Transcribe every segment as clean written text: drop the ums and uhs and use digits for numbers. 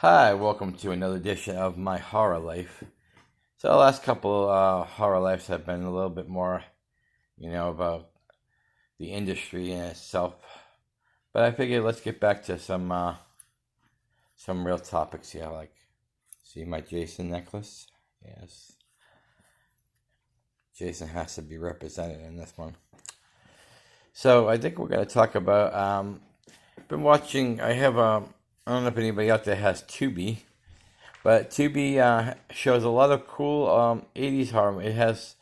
Hi, welcome to another edition of my horror life. So the last couple horror lives have been a little bit more, about the industry in itself. But I figured let's get back to some real topics here. Like, see my Jason necklace? Yes, Jason has to be represented in this one. So I think we're gonna talk about. Been watching. I don't know if anybody out there has Tubi. But Tubi shows a lot of cool 80s horror. It has,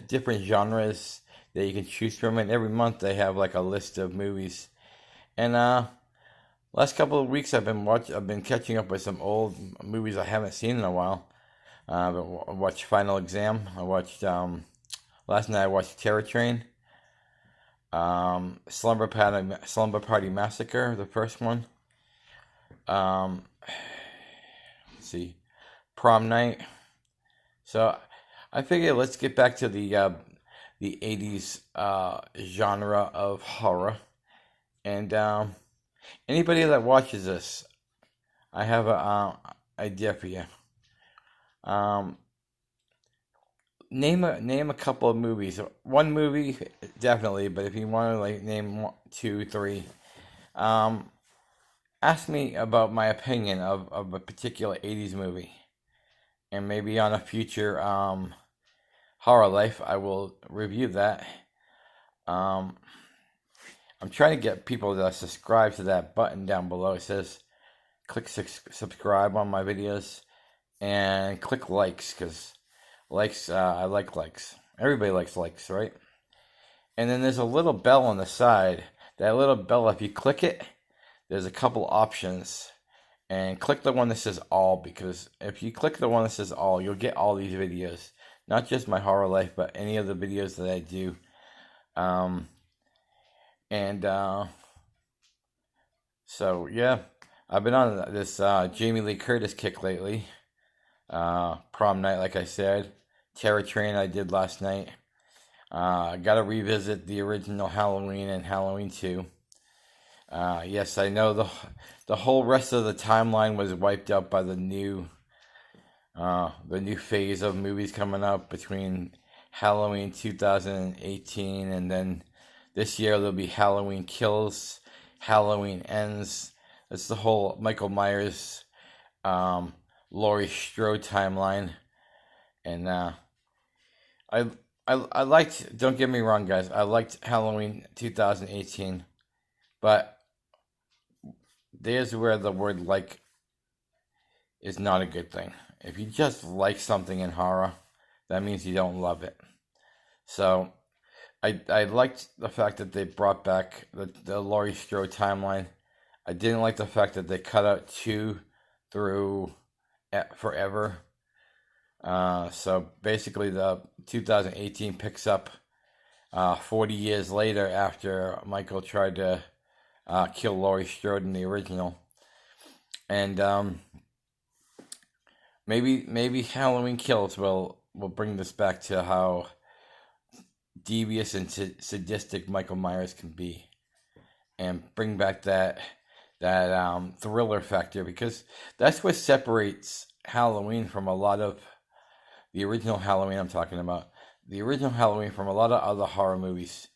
different genres that you can choose from. And every month they have like a list of movies. And last couple of weeks I've been catching up with some old movies I haven't seen in a while. I watched Final Exam. Last night I watched Terror Train. Slumber Party Massacre, the first one. Let's see, Prom Night. So I figured let's get back to the 80s genre of horror. And anybody that watches this, I have a idea for you. Um, name a couple of movies. One movie definitely, but if you want to like name one, two, three, um, ask me about my opinion of a particular 80s movie. And maybe on a future horror life I will review that. Um, I'm trying to get people to subscribe to that button down below. It says click subscribe on my videos and click likes because likes I like likes. Everybody likes likes, right? And then there's a little bell on the side. That little bell, if you click it, there's a couple options. And click the one that says all, because if you click the one that says all, you'll get all these videos. Not just my horror life, but any of the videos that I do. Um, and so, yeah, I've been on this Jamie Lee Curtis kick lately. Prom Night, like I said. Terror Train I did last night. I got to revisit the original Halloween and Halloween 2. Yes, I know the whole rest of the timeline was wiped out by the new phase of movies coming up between Halloween 2018 and then this year there'll be Halloween Kills, Halloween Ends. That's the whole Michael Myers, Laurie Strode timeline, and I I liked. Don't get me wrong, guys. I liked Halloween 2018, but there's where the word like is not a good thing. If you just like something in horror, that means you don't love it. So I liked the fact that they brought back the Laurie Strode timeline. I didn't like the fact that they cut out two through forever. So basically, the 2018 picks up 40 years later after Michael tried to kill Laurie Strode in the original, and maybe Halloween Kills will bring this back to how devious and sadistic Michael Myers can be, and bring back that thriller factor, because that's what separates Halloween from a lot of the original Halloween. I'm talking about the original Halloween from a lot of other horror movies.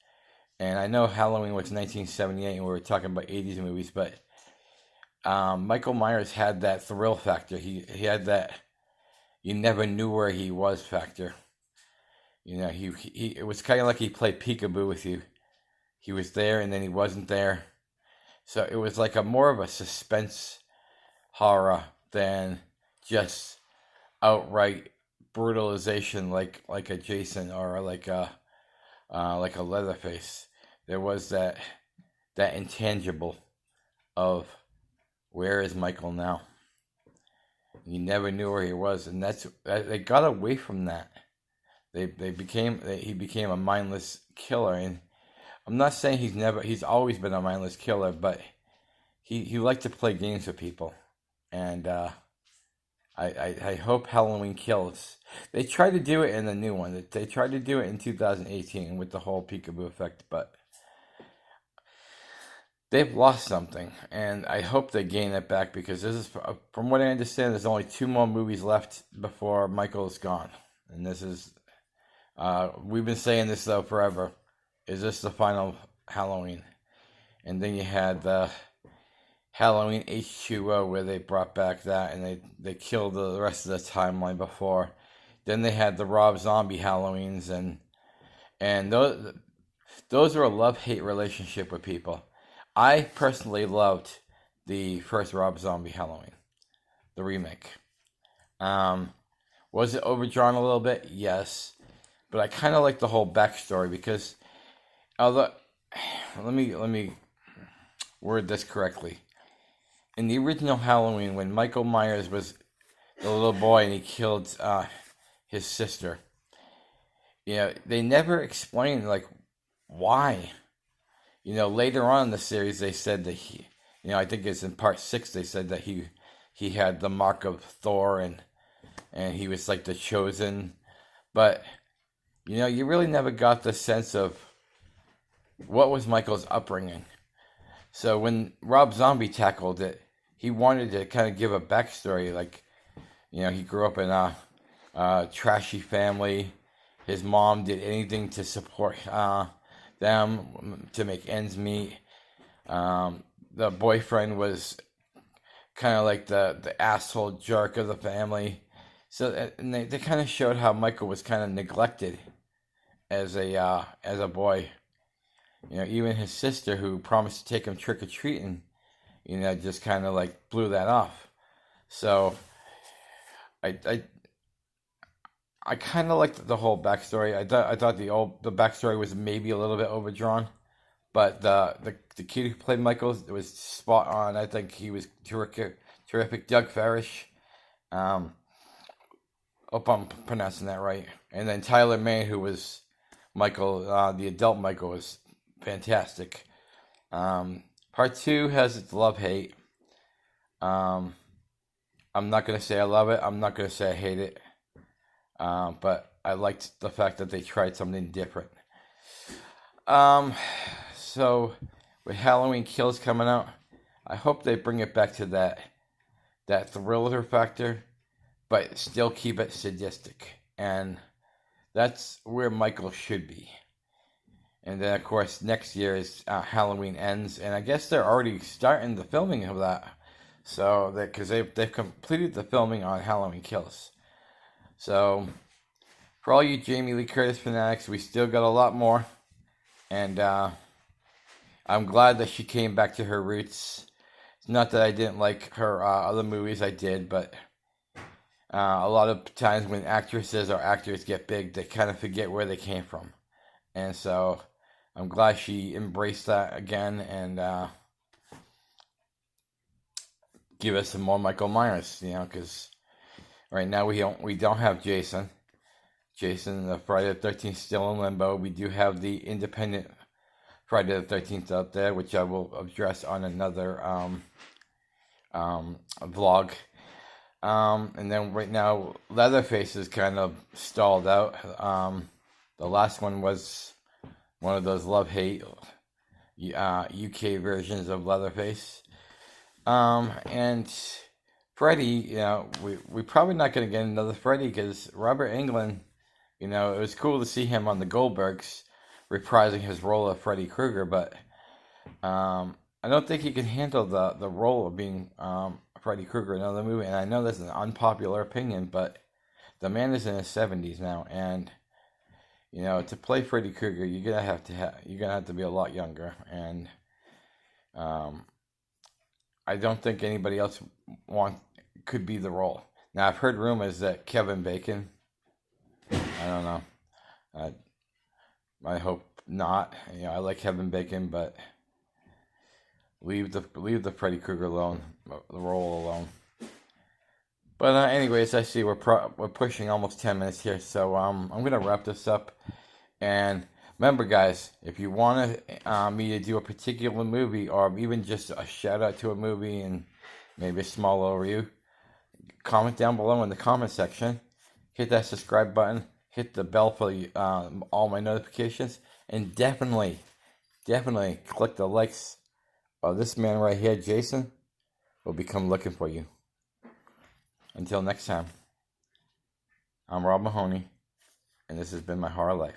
And I know Halloween was 1978, and we were talking about 80s movies, but Michael Myers had that thrill factor. He had that you never knew where he was factor. He it was kind of like he played peekaboo with you. He was there and then he wasn't there. So it was like a more of a suspense horror than just outright brutalization like a Jason or like a Leatherface. There was that intangible of where is Michael now? You never knew where he was, and they got away from that. He became a mindless killer, and I'm not saying he's always been a mindless killer, but he liked to play games with people, and I hope Halloween Kills. They tried to do it in the new one. They tried to do it in 2018 with the whole peekaboo effect, but they've lost something, and I hope they gain it back because this is, from what I understand, there's only 2 more movies left before Michael is gone, and this is, we've been saying this though forever. Is this the final Halloween? And then you had the Halloween H2O where they brought back that and they killed the rest of the timeline before. Then they had the Rob Zombie Halloweens and those are a love-hate relationship with people. I personally loved the first Rob Zombie Halloween, the remake. Um, was it overdrawn a little bit? Yes, but I kind of like the whole backstory because although let me word this correctly. In the original Halloween, when Michael Myers was the little boy and he killed his sister, they never explained like why. Later on in the series, they said that I think it's in part 6. They said that he had the mark of Thor and he was like the chosen, but you really never got the sense of what was Michael's upbringing. So when Rob Zombie tackled it, he wanted to kind of give a backstory. Like, he grew up in a trashy family. His mom did anything to support them to make ends meet. The boyfriend was kind of like the asshole jerk of the family. So and they kind of showed how Michael was kind of neglected as a boy. Even his sister, who promised to take him trick or treating, just kind of like blew that off. So I kind of liked the whole backstory. I thought the backstory was maybe a little bit overdrawn, but the kid who played Michael was spot on. I think he was terrific. Doug Farish. Hope I'm pronouncing that right. And then Tyler Mane, who was Michael, the adult Michael, was fantastic. Part 2 has its love-hate. I'm not going to say I love it. I'm not going to say I hate it. But I liked the fact that they tried something different. So with Halloween Kills coming out, I hope they bring it back to that thriller factor, but still keep it sadistic. And that's where Michael should be. And then, of course, next year is Halloween Ends, and I guess they're already starting the filming of that. So because they've completed the filming on Halloween Kills. So for all you Jamie Lee Curtis fanatics, we still got a lot more, and I'm glad that she came back to her roots. It's not that I didn't like her other movies, I did, but a lot of times when actresses or actors get big, they kind of forget where they came from, and so I'm glad she embraced that again and give us some more Michael Myers, because right now we don't have Jason. The Friday the 13th still in limbo. We do have the independent Friday the 13th out there, which I will address on another vlog. And then right now, Leatherface is kind of stalled out. The last one was one of those love-hate UK versions of Leatherface. And Freddy, we're probably not going to get another Freddy because Robert Englund, it was cool to see him on the Goldbergs reprising his role of Freddy Krueger, but I don't think he can handle the role of being Freddy Krueger in another movie. And I know that's an unpopular opinion, but the man is in his 70s now, and to play Freddy Krueger, you're gonna have to be a lot younger, and I don't think anybody else could be the role. Now I've heard rumors that Kevin Bacon. I don't know. I hope not. I like Kevin Bacon, but leave the Freddy Krueger alone, the role alone. But anyways, I see we're pushing almost 10 minutes here, so I'm gonna wrap this up. And remember, guys, if you want me to do a particular movie or even just a shout out to a movie and maybe a small overview, comment down below in the comment section. Hit that subscribe button. Hit the bell for all my notifications, and definitely click the likes this man right here, Jason, will become looking for you. Until next time, I'm Rob Mahoney, and this has been my horror life.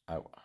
Out.